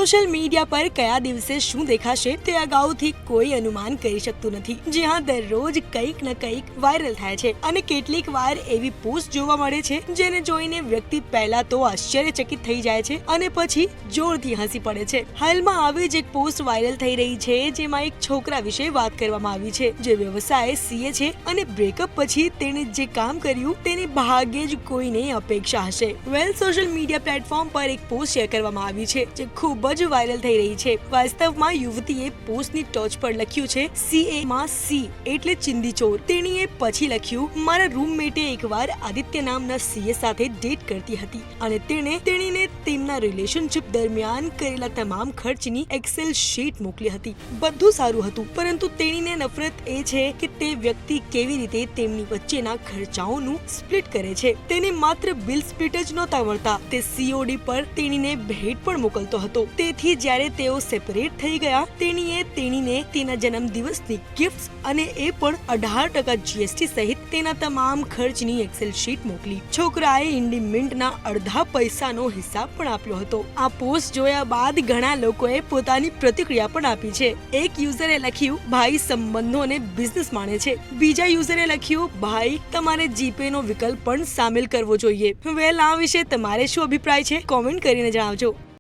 Social media પર કયા દિવસે શું દેખાશે તે અગાઉથી કોઈ અનુમાન કરી શકતું નથી. જ્યાં દરરોજ કંઈક ન કંઈક વાયરલ થાય છે અને કેટલીક વાર એવી પોસ્ટ જોવા મળે છે જેને જોઈને વ્યક્તિ પહેલા તો આશ્ચર્યચકિત થઈ જાય છે અને પછી જોરથી હસી પડે છે. હાલમાં આવી જ એક પોસ્ટ વાયરલ થઈ રહી છે જેમાં એક છોકરા વિશે વાત કરવામાં આવી છે જે વ્યવસાય સીએ છે અને બ્રેકઅપ પછી તેણે જે કામ કર્યું તેની ભાગ્યે જ કોઈને અપેક્ષા હશે. સોશિયલ મીડિયા પ્લેટફોર્મ પર એક પોસ્ટ શેર કરવામાં આવી છે જે ખૂબ જ વાયરલ થઈ રહી છે. વાસ્તવમાં યુવતીએ પોસ્ટની ટોચ પર લખ્યું છે સીએ માં સી એટલે ચિંદીચોર. તેણીએ પછી લખ્યું મારા રૂમમેટે એકવાર આદિત્ય નામના સીએ સાથે ડેટ કરતી હતી અને તેણીને તેમના રિલેશનશિપ દરમિયાન કરેલા તમામ ખર્ચની એક્સેલ શીટ મોકલી હતી. બધું સારું હતું પરંતુ તેણીને નફરત એ છે કે તે વ્યક્તિ કેવી રીતે તેમની વચ્ચેના ખર્ચાઓનું સ્પ્લિટ કરે છે. તેને માત્ર બિલ સ્પ્લિટ જ નહોતા મળતા, તે સીઓડી પર તેણીને ભેટ પણ મોકલતો હતો. તેથી જ્યારે તેઓ સેપરેટ થઈ ગયા તેણીને તેના જન્મદિવસની ગિફ્ટ્સ અને એ પણ 18% જીએસટી સહિત તેના તમામ ખર્ચની એક્સેલ શીટ મોકલી. છોકરાએ ઇન્ડીમેન્ટના અડધા પૈસાનો હિસાબ પણ આપ્યો હતો. આ પોસ્ટ જોયા બાદ ઘણા લોકોએ પોતાની પ્રતિક્રિયા પણ આપી છે. એક યુઝરે લખ્યું ભાઈ સંબંધોને બિઝનેસ માને છે. બીજા યુઝરે લખ્યું ભાઈ તમારે જીપે નો વિકલ્પ પણ સામેલ કરવો જોઈએ. આ વિશે તમારે શું અભિપ્રાય છે? કોમેન્ટ કરીને જણાવજો.